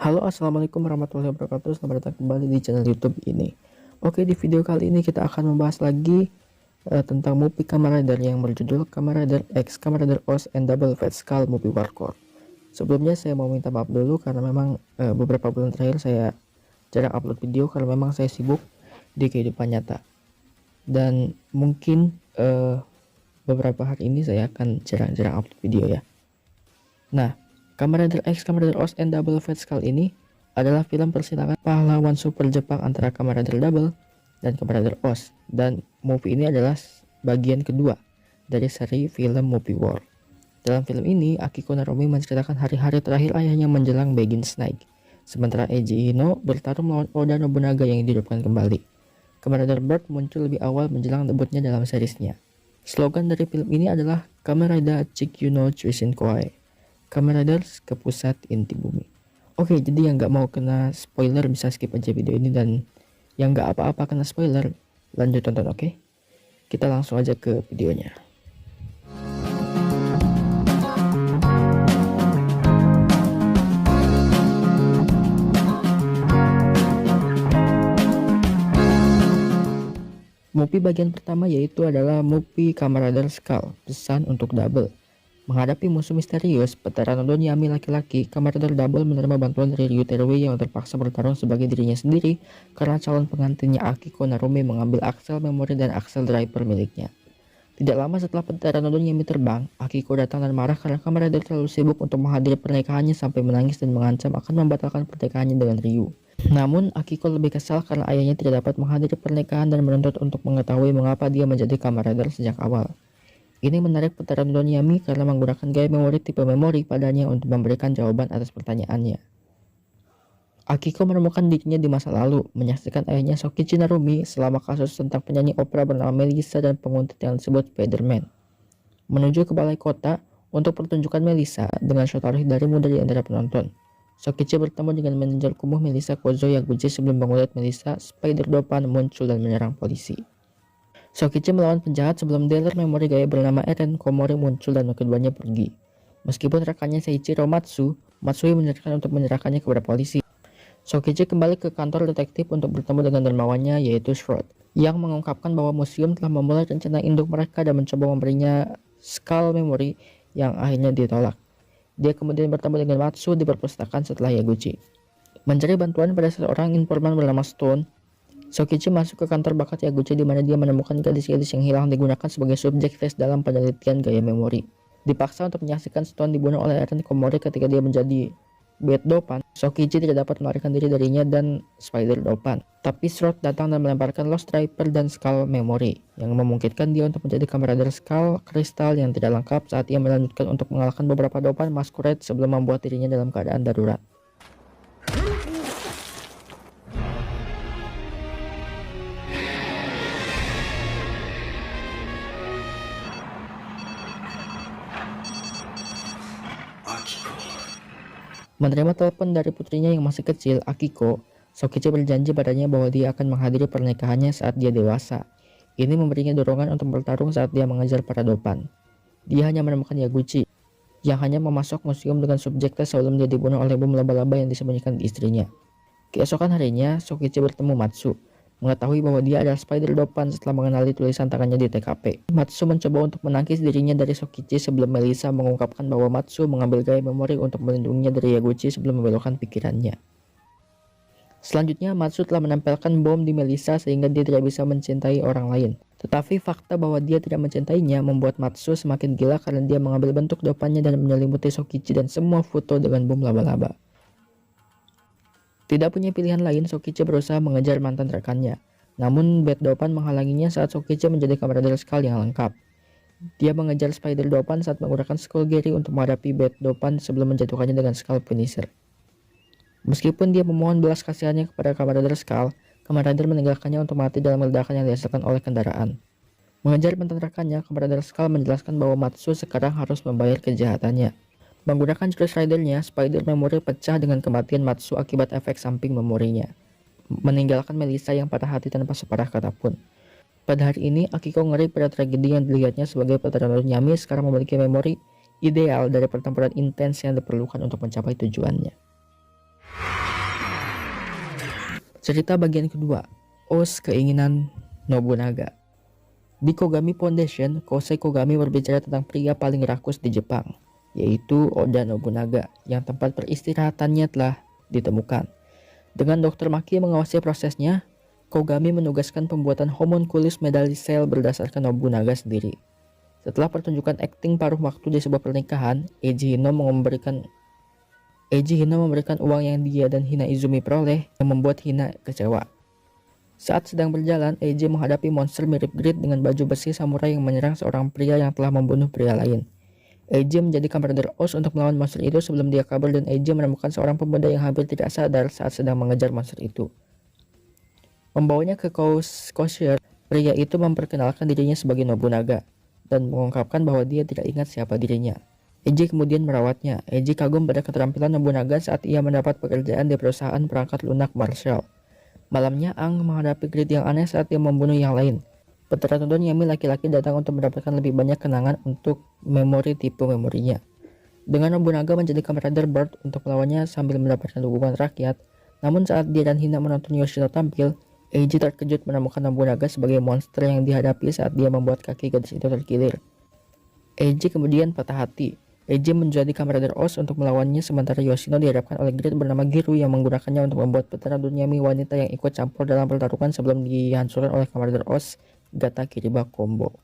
Halo, assalamualaikum warahmatullahi wabarakatuh. Selamat datang kembali di channel YouTube ini. Oke, di video kali ini kita akan membahas lagi tentang movie Kamen Rider yang berjudul Kamen Rider X Kamen Rider OS and Double Fat Skull Movie War. Sebelumnya saya mau minta maaf dulu karena memang beberapa bulan terakhir saya jarang upload video karena memang saya sibuk di kehidupan nyata. Dan mungkin beberapa hari ini saya akan jarang-jarang upload video ya. Nah, Kamen Rider X Kamen Rider OS and Double Fat Skull ini adalah film persilangan pahlawan super Jepang antara Kamen Rider Double dan Kamen Rider OS, dan movie ini adalah bagian kedua dari seri film Movie War. Dalam film ini, Akiko Narumi menceritakan hari-hari terakhir ayahnya menjelang Begins Night, sementara Eiji Ino bertarung melawan Oda Nobunaga yang dihidupkan kembali. Kamen Rider Bird muncul lebih awal menjelang debutnya dalam seriesnya. Slogan dari film ini adalah Kamen Rider Chikyu no Chuishin Koai, Kamen Riders ke pusat inti bumi. Oke, jadi yang nggak mau kena spoiler bisa skip aja video ini, dan yang nggak apa-apa kena spoiler lanjut tonton. Oke, kita langsung aja ke videonya. Movie bagian pertama yaitu adalah movie Kamen Rider Skull, pesan untuk Double. Menghadapi musuh misterius, Pteranodon Yami laki-laki, Kamen Rider Double menerima bantuan dari Ryu Teruya yang terpaksa bertarung sebagai dirinya sendiri karena calon pengantinnya Akiko Narumi mengambil aksel memori dan aksel driver miliknya. Tidak lama setelah Pteranodon Yami terbang, Akiko datang dan marah karena Kamen Rider terlalu sibuk untuk menghadiri pernikahannya sampai menangis dan mengancam akan membatalkan pernikahannya dengan Ryu. Namun, Akiko lebih kesal karena ayahnya tidak dapat menghadiri pernikahan dan menuntut untuk mengetahui mengapa dia menjadi Kamen Rider sejak awal. Ini menarik Pteranodon Yami karena menggunakan gaya memori tipe memori padanya untuk memberikan jawaban atas pertanyaannya. Akiko menemukan dirinya di masa lalu, menyaksikan ayahnya Sokichi Narumi selama kasus tentang penyanyi opera bernama Melissa dan penguntit yang disebut Spider-Man. Menuju ke balai kota untuk pertunjukan Melissa dengan Shotaro Hidarimu dari antara penonton. Sokichi bertemu dengan manajer kumuh Melissa Kozo Yaguchi sebelum penguntit Melissa, Spider-Dopan muncul dan menyerang polisi. Sokichi melawan penjahat sebelum dealer memori gaya bernama Eren Komori muncul dan keduanya pergi. Meskipun rekannya Seiichiro Matsui menyerahkan untuk menyerahkannya kepada polisi. Sokichi kembali ke kantor detektif untuk bertemu dengan dermawannya yaitu Shroud, yang mengungkapkan bahwa museum telah memulai rencana induk mereka dan mencoba memberinya Skull Memory yang akhirnya ditolak. Dia kemudian bertemu dengan Matsu di perpustakaan setelah Yaguchi. Mencari bantuan pada seorang informan bernama Stone, Sokichi masuk ke kantor bakat Yaguchi di mana dia menemukan gadis-gadis yang hilang digunakan sebagai subjek tes dalam penelitian gaya memori. Dipaksa untuk menyaksikan Stone dibunuh oleh Eren Komori ketika dia menjadi Bad Dopan. Sokichi tidak dapat melarikan diri darinya dan Spider-Dopan. Tapi Shroud datang dan melemparkan Lost Driver dan Skull Memory yang memungkinkan dia untuk menjadi Kamen Rider Skull Kristal yang tidak lengkap saat ia melanjutkan untuk mengalahkan beberapa Dopan Masquerade sebelum membuat dirinya dalam keadaan darurat. Menerima telepon dari putrinya yang masih kecil, Akiko, Sokichi berjanji padanya bahwa dia akan menghadiri pernikahannya saat dia dewasa. Ini memberinya dorongan untuk bertarung saat dia mengejar para Dopan. Dia hanya menemukan Yaguchi, yang hanya memasok museum dengan subjek tes sebelum dia dibunuh oleh bom laba-laba yang disembunyikan di istrinya. Keesokan harinya, Sokichi bertemu Matsu, mengetahui bahwa dia adalah Spider-Dopan setelah mengenali tulisan tangannya di TKP. Matsu mencoba untuk menangkis dirinya dari Sokichi sebelum Melissa mengungkapkan bahwa Matsu mengambil gaya memori untuk melindunginya dari Yaguchi sebelum membelokkan pikirannya. Selanjutnya, Matsu telah menempelkan bom di Melissa sehingga dia tidak bisa mencintai orang lain. Tetapi fakta bahwa dia tidak mencintainya membuat Matsu semakin gila karena dia mengambil bentuk dopannya dan menyelimuti Sokichi dan semua foto dengan bom laba-laba. Tidak punya pilihan lain, Sokichi berusaha mengejar mantan rekannya. Namun Bad Dopan menghalanginya saat Sokichi menjadi Kamen Rider Skull yang lengkap. Dia mengejar Spider-Dopan saat menggunakan Skull Gary untuk menghadapi Bad Dopan sebelum menjatuhkannya dengan Skull Finisher. Meskipun dia memohon belas kasihannya kepada Kamen Rider Skull, Kamen Rider meninggalkannya untuk mati dalam ledakan yang dihasilkan oleh kendaraan. Mengejar mantan rekannya, Kamen Rider Skull menjelaskan bahwa Matsu sekarang harus membayar kejahatannya. Menggunakan jurus ridernya, Spider Memory pecah dengan kematian Matsu akibat efek samping memorinya, meninggalkan Melissa yang patah hati tanpa separah kata pun. Pada hari ini, Akiko ngeri pada tragedi yang dilihatnya sebagai Pteranodon Yami sekarang memiliki memori ideal dari pertempuran intens yang diperlukan untuk mencapai tujuannya. Cerita bagian kedua, Os Keinginan Nobunaga. Di Kogami Foundation, Kosei Kogami berbicara tentang pria paling rakus di Jepang, yaitu Oda Nobunaga, yang tempat peristirahatannya telah ditemukan. Dengan Dr. Maki mengawasi prosesnya, Kogami menugaskan pembuatan homunculus medali sel berdasarkan Nobunaga sendiri. Setelah pertunjukan akting paruh waktu di sebuah pernikahan, Eiji Hino memberikan uang yang dia dan Hina Izumi peroleh yang membuat Hina kecewa. Saat sedang berjalan, Eiji menghadapi monster mirip Grid dengan baju besi samurai yang menyerang seorang pria yang telah membunuh pria lain. Eiji menjadi kamerader Oz untuk melawan monster itu sebelum dia kabur, dan Eiji menemukan seorang pemuda yang hampir tidak sadar saat sedang mengejar monster itu. Membawanya ke Kosher, pria itu memperkenalkan dirinya sebagai Nobunaga dan mengungkapkan bahwa dia tidak ingat siapa dirinya. Eiji kemudian merawatnya. Eiji kagum pada keterampilan Nobunaga saat ia mendapat pekerjaan di perusahaan perangkat lunak Marshall. Malamnya, Ang menghadapi Grid yang aneh saat dia membunuh yang lain. Petara Nodon Yami laki-laki datang untuk mendapatkan lebih banyak kenangan untuk memori tipe memorinya. Dengan Nobunaga menjadi kamerader Bird untuk melawannya sambil mendapatkan dukungan rakyat, namun saat dia dan Hina menonton Yoshino tampil, Eiji terkejut menemukan Nobunaga sebagai monster yang dihadapi saat dia membuat kaki gadis itu terkilir. Eiji kemudian patah hati. Eiji menjadi kamerader Oz untuk melawannya, sementara Yoshino dihadapkan oleh Grid bernama Giru yang menggunakannya untuk membuat petara Dunyami wanita yang ikut campur dalam pertarungan sebelum dihancurkan oleh kamerader Oz, Gata Kiriba Combo.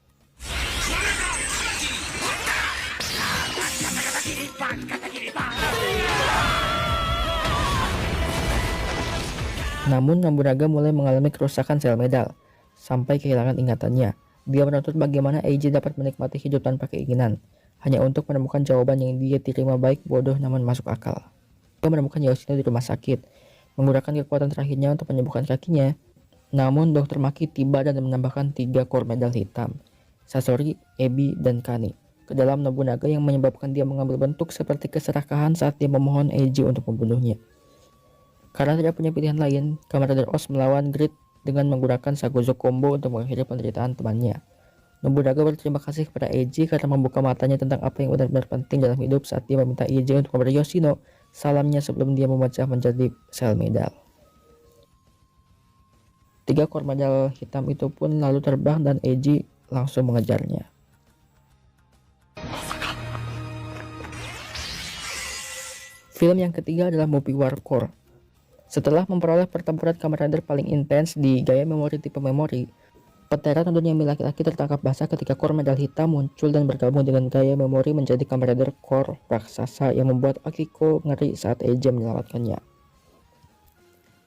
Namun Nobunaga mulai mengalami kerusakan sel medal, sampai kehilangan ingatannya. Dia menuntut bagaimana Eiji dapat menikmati hidup tanpa keinginan, hanya untuk menemukan jawaban yang dia terima baik bodoh namun masuk akal. Dia menemukan Yoshino di rumah sakit, menggunakan kekuatan terakhirnya untuk menyembuhkan kakinya. Namun Dr. Maki tiba dan menambahkan 3 core medal hitam, Sasori, Ebi, dan Kani, ke dalam Nobunaga yang menyebabkan dia mengambil bentuk seperti keserakahan saat dia memohon Eiji untuk membunuhnya. Karena tidak punya pilihan lain, kamerader Oz melawan Grid dengan menggunakan Sagozo Combo untuk mengakhiri penderitaan temannya. Nobunaga berterima kasih kepada Eiji karena membuka matanya tentang apa yang benar-benar penting dalam hidup saat dia meminta Eiji untuk memberi Yoshino salamnya sebelum dia memecah menjadi sel medal. 3 core medal hitam itu pun lalu terbang dan Eiji langsung mengejarnya. Film yang ketiga adalah Movie War Core. Setelah memperoleh pertempuran kamerader paling intens di gaya memori tipe memori, petara Nodon Yami laki-laki tertangkap basah ketika core medal hitam muncul dan bergabung dengan gaya memori menjadi kamerader core raksasa yang membuat Akiko ngeri saat Eiji menyelamatkannya.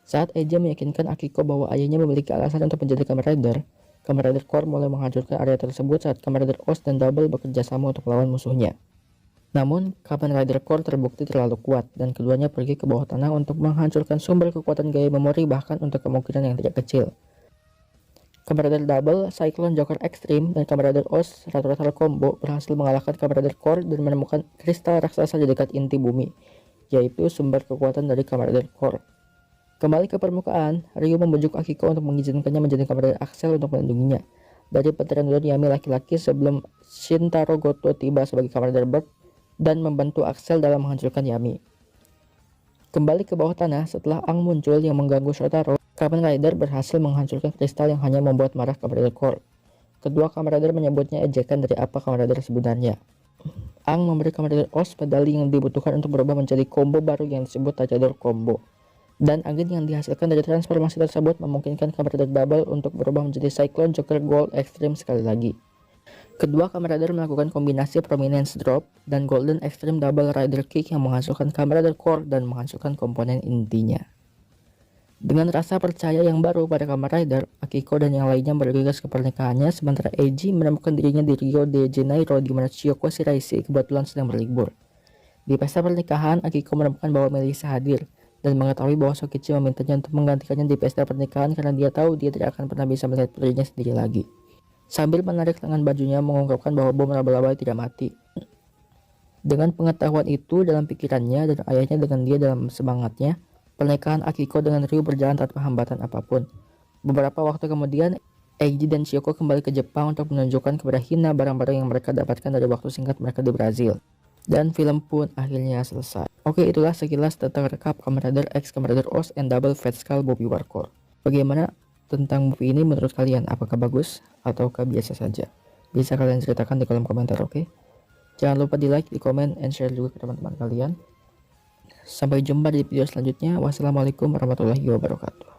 Saat Eiji meyakinkan Akiko bahwa ayahnya memiliki alasan untuk menjadi kamerader core mulai menghancurkan area tersebut saat kamerader Oz dan Double bekerja sama untuk melawan musuhnya. Namun, Kamen Rider Core terbukti terlalu kuat, dan keduanya pergi ke bawah tanah untuk menghancurkan sumber kekuatan gaya memori bahkan untuk kemungkinan yang tidak kecil. Kamen Rider Double, Cyclone Joker Extreme, dan Kamen Rider Oz Ratu-Ratu Combo berhasil mengalahkan Kamen Rider Core dan menemukan kristal raksasa di dekat inti bumi, yaitu sumber kekuatan dari Kamen Rider Core. Kembali ke permukaan, Ryu membujuk Akiko untuk mengizinkannya menjadi Kamen Rider Axel untuk melindunginya dari petara Nodon Yami laki-laki sebelum Shintaro Goto tiba sebagai Kamen Rider Bird dan membantu Axel dalam menghancurkan Yami. Kembali ke bawah tanah, setelah Ang muncul yang mengganggu Shotaro, Kamen Rider berhasil menghancurkan kristal yang hanya membuat marah Kamen Rider Core. Kedua Kamen Rider menyebutnya ejekan dari apa Kamen Rider sebenarnya. Ang memberi Kamen Rider Oz medali yang dibutuhkan untuk berubah menjadi combo baru yang disebut Tajador Combo. Dan angin yang dihasilkan dari transformasi tersebut memungkinkan Kamen Rider Double untuk berubah menjadi Cyclone Joker Gold Extreme sekali lagi. Kedua Kamen Rider melakukan kombinasi Prominence Drop dan Golden Extreme Double Rider Kick yang menghancurkan Kamen Rider Core dan menghancurkan komponen intinya. Dengan rasa percaya yang baru pada Kamen Rider, Akiko dan yang lainnya bergegas ke pernikahannya, sementara Eiji menemukan dirinya di Rio de Janeiro di mana Chiyoko Shiraishi kebetulan sedang berlibur. Di pesta pernikahan, Akiko menemukan bahwa Melissa hadir dan mengetahui bahwa Sokichi memintanya untuk menggantikannya di pesta pernikahan karena dia tahu dia tidak akan pernah bisa melihat putrinya sendiri lagi. Sambil menarik lengan bajunya mengungkapkan bahwa bom laba-laba tidak mati. Dengan pengetahuan itu dalam pikirannya dan ayahnya dengan dia dalam semangatnya, pernikahan Akiko dengan Ryu berjalan tanpa hambatan apapun. Beberapa waktu kemudian, Eiji dan Chiyoko kembali ke Jepang untuk menunjukkan kepada Hina barang-barang yang mereka dapatkan dari waktu singkat mereka di Brazil. Dan film pun akhirnya selesai. Oke, itulah sekilas tentang rekap Kamen Rider X Kamen Rider Oz and Double Fat Skull Bobby Warcore. Bagaimana tentang movie ini menurut kalian? Apakah bagus ataukah biasa saja? Bisa kalian ceritakan di kolom komentar, oke? Jangan lupa di like, di komen, and share juga ke teman-teman kalian. Sampai jumpa di video selanjutnya. Wassalamualaikum warahmatullahi wabarakatuh.